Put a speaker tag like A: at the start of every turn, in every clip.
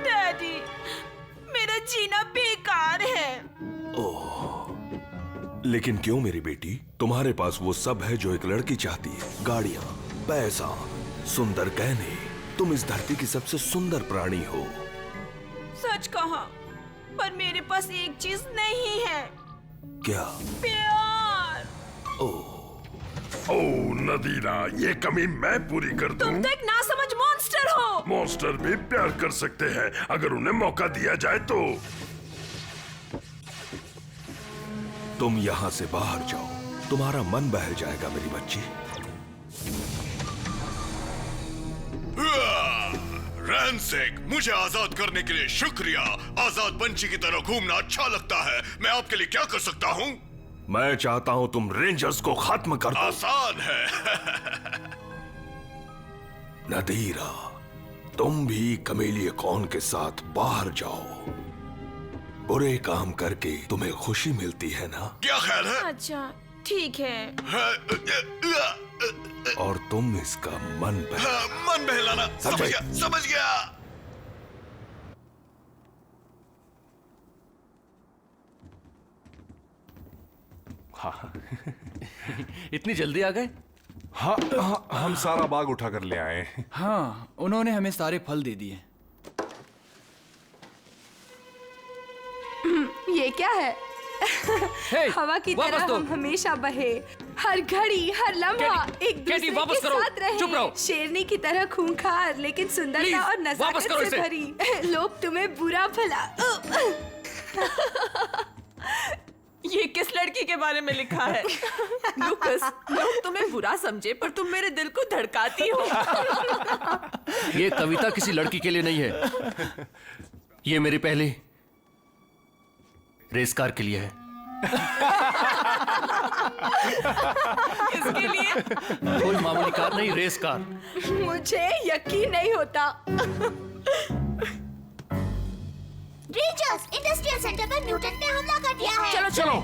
A: Daddy, मेरा जीना बेकार है।
B: ओह, लेकिन क्यों मेरी बेटी? तुम्हारे पास वो सब है जो एक लड़की चाहती है। गाड़ियाँ, पैसा, सुंदर गहने। तुम इस धरती की सबसे सुंदर प्राणी हो।
A: सच कहा, पर मेरे पास एक चीज नहीं है।
B: क्या?
A: प्यार।
C: ओह नदीरा, ये कमी मैं पूरी कर दूं।
A: तुम तो एक नासमझ मॉन्स्टर हो।
C: मॉन्स्टर भी प्यार कर सकते हैं अगर उन्हें मौका दिया जाए तो।
B: तुम यहाँ से बाहर जाओ, तुम्हारा मन बहल जाएगा मेरी बच्ची।
D: रैनसेक, मुझे आजाद करने के लिए शुक्रिया। आजाद पंछी की तरह घूमना अच्छा लगता है। मैं आपके लिए क्या कर सकता हूँ?
B: मैं चाहता हूँ तुम रेंजर्स को खत्म कर दो।
D: आसान है।
B: नदीरा, तुम भी कमेलिया कॉन के साथ बाहर जाओ। बुरे काम करके तुम्हें खुशी मिलती है ना?
D: क्या ख्याल है?
A: अच्छा, ठीक है।
B: और तुम इसका मन
D: बहलाना। समझ गया, समझ गया।
E: हाँ। इतनी जल्दी आ गए?
F: हाँ, हम सारा बाग उठा कर ले आए।
G: हाँ, उन्होंने हमें सारे फल दे दिए।
H: ये क्या है? हवा की तरह हम हमेशा बहे, हर घड़ी हर लम्हा एक दूसरे के साथ रहे। शेरनी की तरह खूंखार लेकिन सुंदरता और नजाकत से भरी। लोग तुम्हें बुरा भला।
A: ये किस लड़की के बारे में लिखा है? लूकस, लोग तुम्हें बुरा समझे पर तुम मेरे दिल को धड़काती हो।
E: ये कविता किसी लड़की के लिए नहीं है। ये मेरी पहली रेस कार के लिए है।
A: इसके लिए?
E: कोई मामूली कार नहीं, रेस कार।
H: मुझे यकीन नहीं होता।
I: रेंजर्स, इंडस्ट्रियल सेंटर पर म्यूटेंट ने हमला कर दिया है।
A: चलो चलो।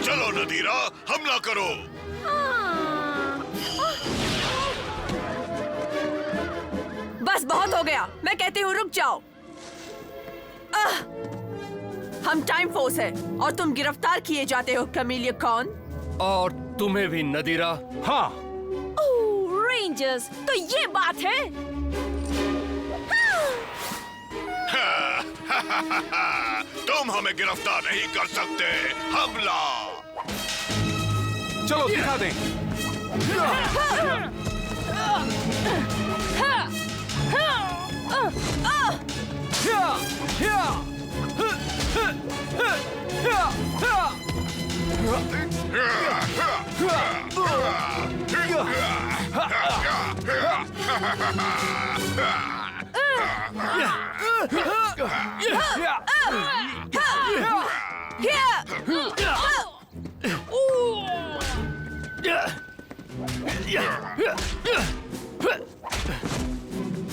D: चलो नदीरा, हमला करो।
A: बस बहुत हो गया, मैं कहती हूँ रुक जाओ। हम टाइम फोर्स है और तुम गिरफ्तार किए जाते हो कमेलिया कॉन।
E: और तुम्हें भी नदीरा।
F: हाँ।
A: ओह, रेंजर्स, तो ये बात है।
D: तुम हमें गिरफ्तार नहीं कर सकते। हमला।
F: चलो दिखा दें।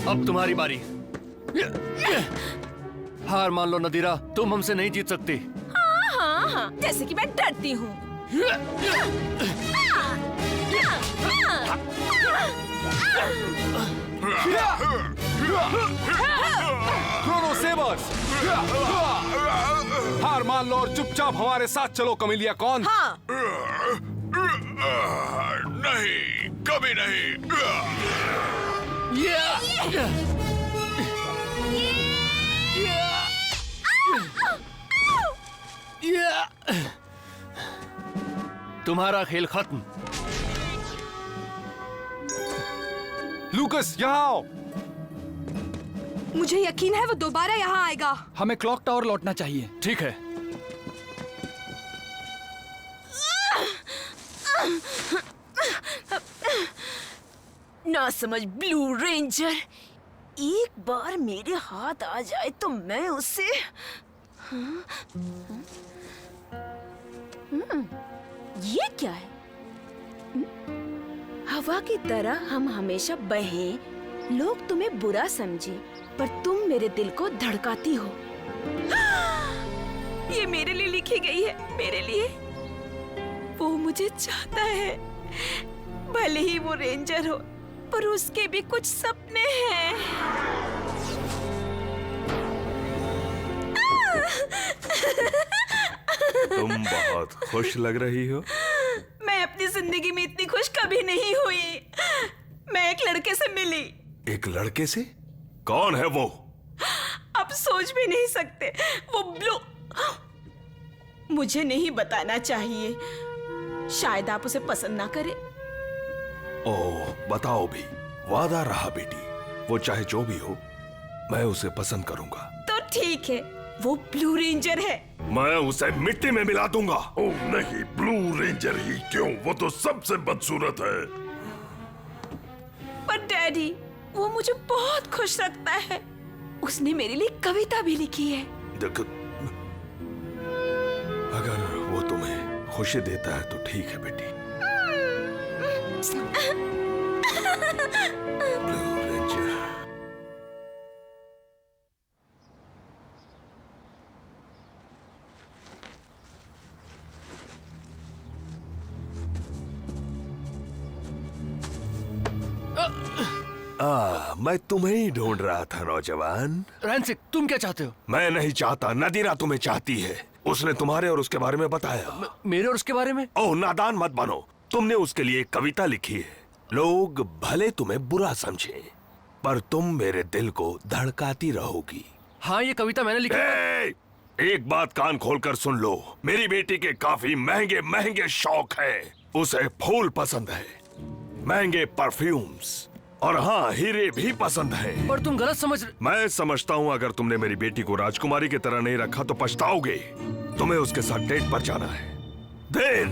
E: अब तुम्हारी बारी। हार मान लो नदीरा, तुम हमसे नहीं जीत सकती।
A: हाँ हाँ, जैसे कि मैं डरती हूँ।
F: क्रोनो सेबर्स, हार मान लो और चुपचाप हमारे साथ चलो कमिलिया कॉर्न।
A: हाँ।
D: नहीं, कभी नहीं।
E: तुम्हारा खेल खत्म।
F: लूकस यहाँ आओ।
H: मुझे यकीन है वो दोबारा यहाँ आएगा।
G: हमें क्लॉक टावर लौटना चाहिए।
E: ठीक है।
A: ना समझ ब्लू रेंजर, एक बार मेरे हाथ आ जाए तो मैं उसे ये क्या है? हवा की तरह हम हमेशा बहें, लोग तुम्हें बुरा समझे, पर तुम मेरे दिल को धड़काती हो। ये मेरे लिए लिखी गई है, मेरे लिए। वो मुझे चाहता है, भले ही वो रेंजर हो, पर उसके भी कुछ सपने हैं।
B: तुम बहुत खुश लग रही हो।
A: मैं अपनी जिंदगी में इतनी खुश कभी नहीं हुई। मैं एक लड़के से मिली।
B: एक लड़के से? कौन है वो?
A: आप सोच भी नहीं सकते। वो ब्लू, मुझे नहीं बताना चाहिए, शायद आप उसे पसंद ना करें।
B: ओह, बताओ भी। वादा रहा बेटी, वो चाहे जो भी हो, मैं उसे पसंद करूंगा।
A: तो ठीक है, वो ब्लू रेंजर है।
B: मैं उसे मिट्टी में मिला दूंगा।
C: ओह नहीं, ब्लू रेंजर ही क्यों, वो तो सबसे बदसूरत है।
A: पर डैडी, वो मुझे बहुत खुश रखता है। उसने मेरे लिए कविता भी लिखी है।
B: देखो, अगर वो तुम्हें खुशी देता है तो ठीक है बेटी। Blue ranger. मैं तुम्हें ही ढूंढ रहा था नौजवान।
E: रैंसिक, तुम क्या चाहते हो?
B: मैं नहीं चाहता, नदीरा तुम्हें चाहती है। उसने तुम्हारे और उसके बारे में बताया।
E: मेरे और उसके बारे में?
B: ओह, नादान मत बनो। तुमने उसके लिए एक कविता लिखी है। लोग भले तुम्हें बुरा समझे, पर तुम मेरे दिल को धड़काती रहोगी।
E: हाँ, ये कविता मैंने लिखी है।
B: एक बात कान खोलकर सुन लो। मेरी बेटी के काफी महंगे महंगे शौक है। उसे फूल पसंद है, महंगे परफ्यूम्स, और हाँ, हीरे भी पसंद है।
E: पर तुम गलत समझ।
B: मैं समझता हूँ अगर तुमने मेरी बेटी को राजकुमारी की तरह नहीं रखा तो पछताओगे। तुम्हें उसके साथ डेट पर जाना है। देर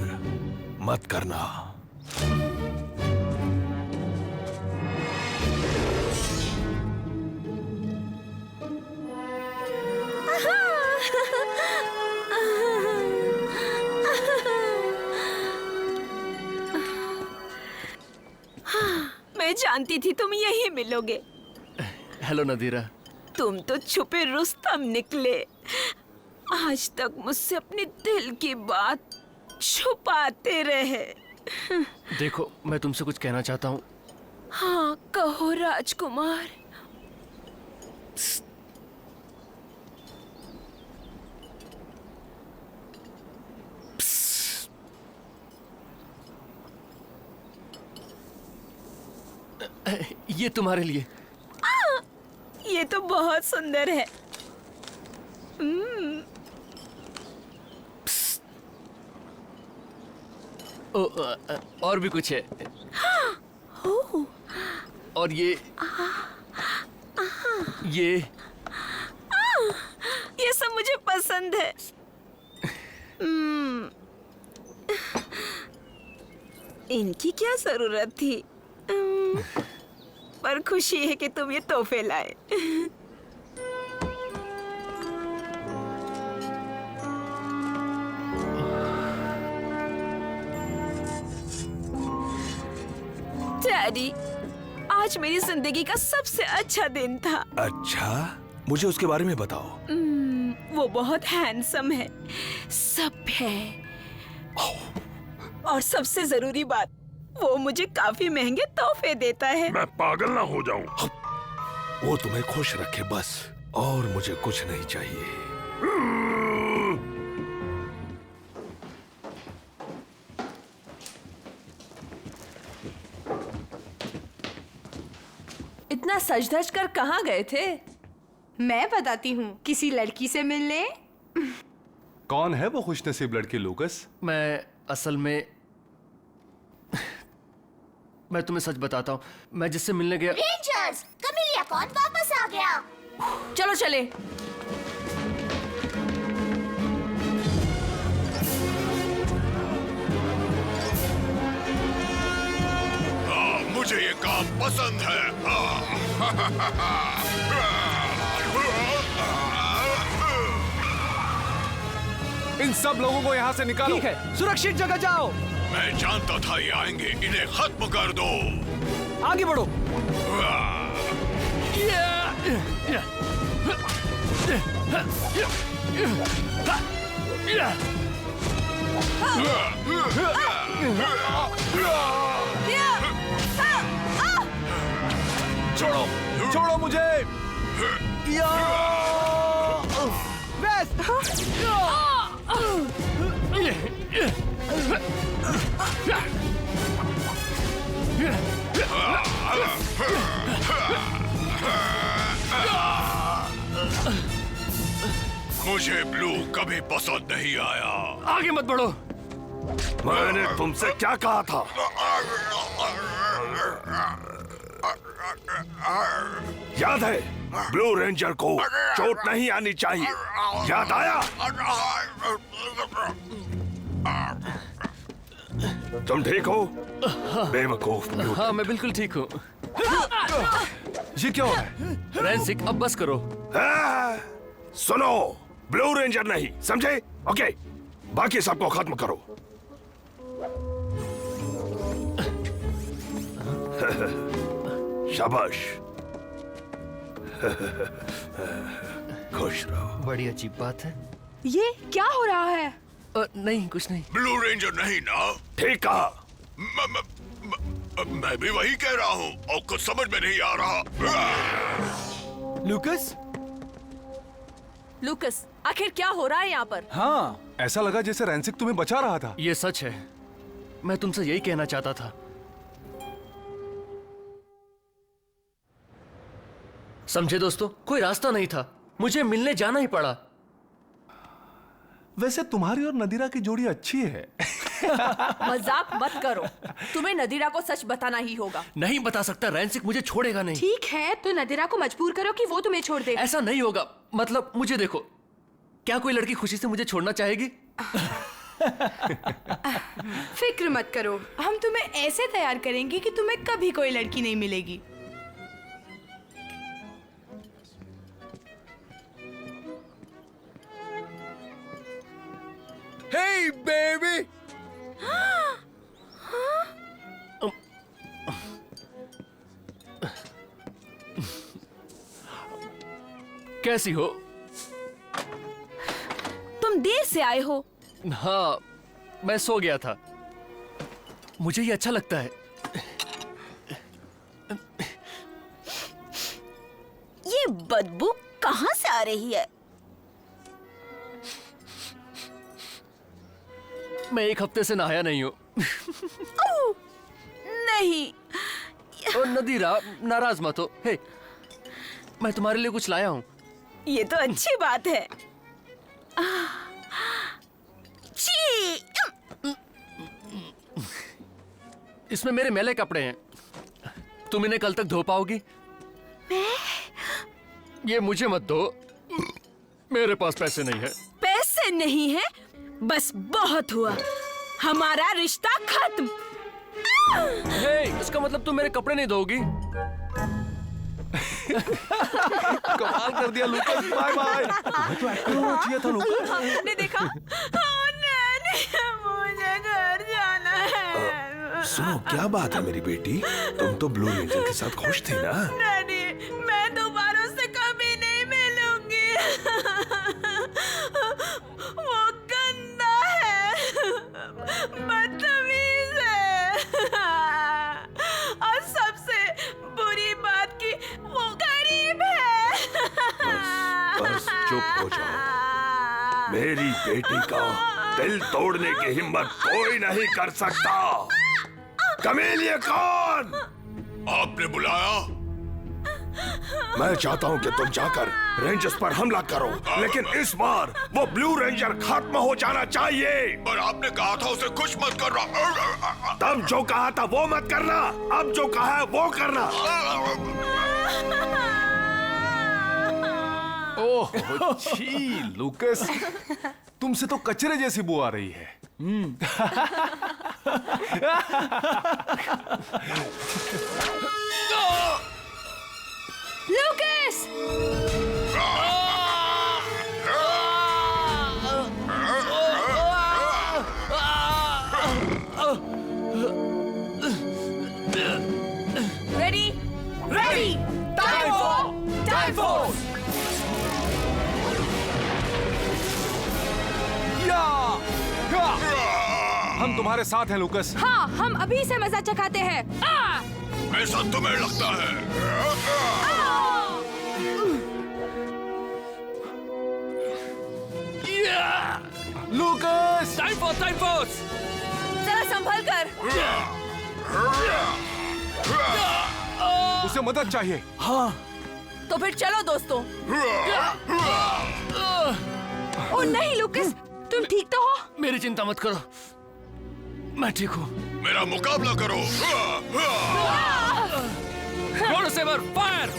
B: मत करना।
A: मैं जानती थी तुम यहीं मिलोगे।
E: हेलो नदीरा।
A: तुम तो छुपे रुस्तम निकले। आज तक मुझसे अपने दिल की बात छुपाते रहे।
E: देखो, मैं तुमसे कुछ कहना चाहता हूँ।
A: हाँ, कहो राजकुमार।
E: ये तुम्हारे लिए।
A: ये तो बहुत सुंदर है।
E: और भी कुछ है। और ये
A: सब मुझे पसंद है। इनकी क्या जरूरत थी? पर खुशी है कि तुम ये तोहफे लाए। डैडी, आज मेरी जिंदगी का सबसे अच्छा दिन था।
B: अच्छा, मुझे उसके बारे में बताओ।
A: वो बहुत हैंडसम है, सभ्य है, और सबसे जरूरी बात, वो मुझे काफी महंगे तोहफे देता है।
C: मैं पागल ना हो जाऊं।
B: वो तुम्हें खुश रखे बस, और मुझे कुछ नहीं चाहिए।
A: इतना सज धज कर कहाँ गए थे?
H: मैं बताती हूँ, किसी लड़की से मिलने।
F: कौन है वो खुशनसीब लड़की लूकस?
E: मैं असल में मैं तुम्हें सच बताता हूँ, मैं जिससे मिलने गया।
I: रेंजर्स, कमिलिया कौन वापस आ गया।
A: चलो चले।
D: मुझे ये काम पसंद है।
F: इन सब लोगों को यहाँ से निकालो।
G: ठीक है, सुरक्षित जगह जाओ।
D: मैं जानता था ये आएंगे, इन्हें खत्म कर दो।
G: आगे बढ़ो।
F: छोड़ो, छोड़ो मुझे।
D: मुझे ब्लू कभी पसंद नहीं आया।
E: आगे मत बढ़ो।
B: मैंने तुमसे क्या कहा था? याद है? ब्लू रेंजर को चोट नहीं आनी चाहिए, याद आया? तुम ठीक हो? बेवकूफ।
E: हाँ, मैं बिल्कुल ठीक हूँ।
F: ये क्या हो रहा है?
E: रेंसिक, अब बस करो।
B: सुनो, ब्लू रेंजर नहीं, समझे? ओके, बाकी सबको खत्म करो। शाबाश। खुश रहो।
E: बड़ी अजीब बात है।
H: ये क्या हो रहा है?
E: नहीं, कुछ नहीं।
D: ब्लू रेंजर नहीं ना?
B: ठीक कहा।
D: मैं भी वही कह रहा हूँ और कुछ समझ में नहीं आ रहा।
G: लूकस,
A: लूकस, आखिर क्या हो रहा है यहाँ पर?
G: हाँ,
F: ऐसा लगा जैसे रैंसिक तुम्हें बचा रहा था।
E: ये सच है, मैं तुमसे यही कहना चाहता था। समझे दोस्तों, कोई रास्ता नहीं था, मुझे मिलने जाना ही पड़ा।
F: वैसे तुम्हारी और नदीरा की जोड़ी अच्छी है।
A: मजाक मत करो, तुम्हें नदीरा को सच बताना ही होगा।
E: नहीं बता सकता, रैंसिक मुझे छोड़ेगा नहीं।
H: ठीक है, तो नदीरा को मजबूर करो कि वो तुम्हें छोड़ दे।
E: ऐसा नहीं होगा, मतलब मुझे देखो, क्या कोई लड़की खुशी से मुझे छोड़ना चाहेगी?
H: फिक्र मत करो, हम तुम्हें ऐसे तैयार करेंगे कि तुम्हें कभी कोई लड़की नहीं मिलेगी।
G: हे बेबी।
E: कैसी हो?
A: तुम देर से आए हो।
E: हाँ, मैं सो गया था, मुझे ये अच्छा लगता है।
A: ये बदबू कहाँ से आ रही है?
E: मैं एक हफ्ते से नहाया नहीं हूँ।
A: नहीं।
E: और नदीरा, नाराज मत हो। हे, मैं तुम्हारे लिए कुछ लाया हूँ।
A: ये तो अच्छी बात है। छी!
E: इसमें मेरे मैले कपड़े हैं, तुम इन्हें कल तक धो पाओगी? ये मुझे मत दो, मेरे पास पैसे नहीं है।
A: पैसे नहीं है? बस बहुत हुआ, हमारा रिश्ता खत्म।
E: हे, इसका मतलब तुम मेरे कपड़े नहीं धोगी?
F: कमाल कर दिया लूकस, बाय बाय। तुम्हें तो एक्टर होना चाहिए था लूकस।
A: आपने देखा? मुझे घर जाना है।
B: सुनो, क्या बात है मेरी बेटी, तुम तो ब्लू रेंजर के साथ खुश थी ना?
A: डैडी, मैं दोबारा उससे कभी नहीं मिलूंगी। वो गंदा है, बदतमीज है, और सबसे बुरी बात कि वो गरीब
C: चुप हो जाओ। मेरी बेटी का दिल तोड़ने की हिम्मत कोई नहीं कर सकता। कमील ये कौन?
D: आपने बुलाया?
C: मैं चाहता हूं कि तुम जाकर रेंजर्स पर हमला करो, लेकिन इस बार वो ब्लू रेंजर खत्म हो जाना चाहिए।
D: पर आपने कहा था उसे कुछ मत करना।
C: तब जो कहा था वो मत करना, अब जो कहा है वो करना।
F: ओह छी लूकस, तुमसे तो कचरे जैसी बू आ रही है।
H: लूकस!
A: Ready ready time force.
F: हम तुम्हारे साथ हैं लूकस।
H: हाँ, हम अभी से मजा चखाते हैं।
D: ऐसा तुम्हें लगता है?
F: लूकस!
E: Time force.
A: जरा संभल कर।
F: उसे मदद चाहिए।
A: हाँ, तो फिर चलो दोस्तों।
H: ओ नहीं लूकस, तुम ठीक तो हो?
E: मेरी चिंता मत करो, मैं ठीक हूँ।
D: मेरा मुकाबला करो।
E: Road saver fire!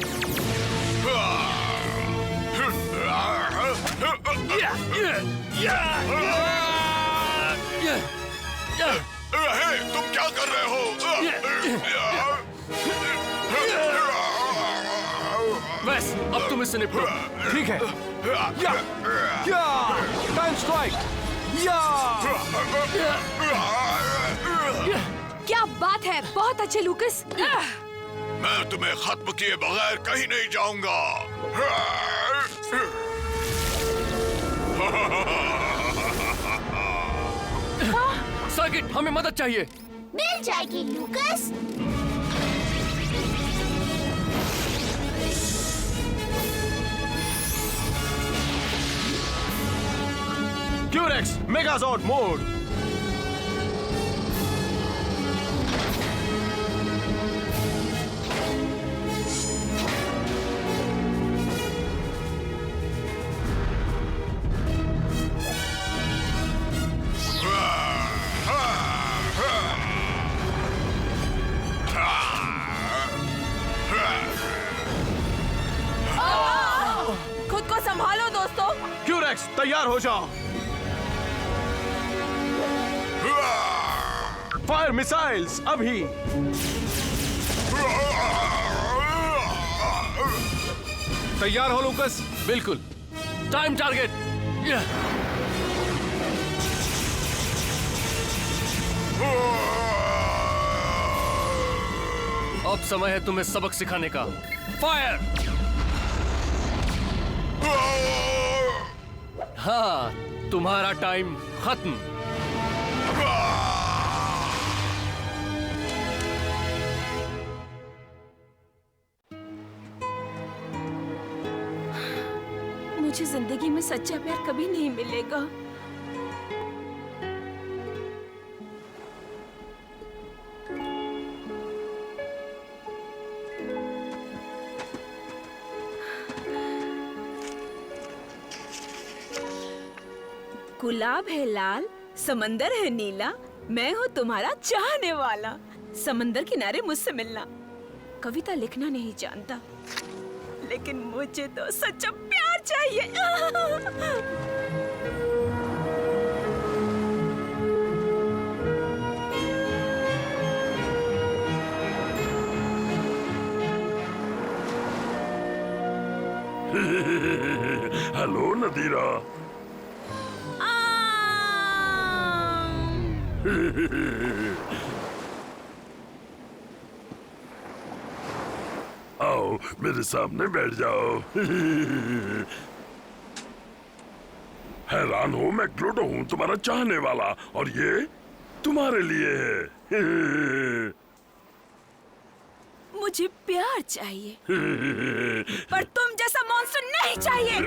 D: हे, तुम क्या कर रहे हो?
E: बस अब तुम इससे निपटो।
F: ठीक है। या टाइम स्ट्राइक। या
H: क्या बात है, बहुत अच्छे लूकस।
D: मैं तुम्हें खत्म किए बगैर कहीं नहीं जाऊंगा।
E: सर्किट, हमें मदद चाहिए।
I: मिल जाएगी लूकस।
F: क्यूरेक्स मेगाजॉर्ड मोड।
A: खुद को संभालो दोस्तों।
F: क्यूरेक्स तैयार हो जाओ। फायर मिसाइल्स अभी। तैयार हो लूकस?
E: बिल्कुल। Time target. अब समय है तुम्हें सबक सिखाने का। फायर! हाँ, तुम्हारा टाइम खत्म।
A: मुझे जिंदगी में सच्चा प्यार कभी नहीं मिलेगा। गुलाब है लाल, समंदर है नीला, मैं हूँ तुम्हारा चाहने वाला। समंदर किनारे मुझसे मिलना। कविता लिखना नहीं जानता, लेकिन मुझे तो सच्चा प्यार चाहिए।
C: हेलो नदीरा। आओ मेरे सामने बैठ जाओ। हैरान हो, मैं क्लूटो हूँ, तुम्हारा चाहने वाला, और ये तुम्हारे लिए है।
A: मुझे प्यार चाहिए पर तुम जैसा मॉन्स्टर नहीं चाहिए।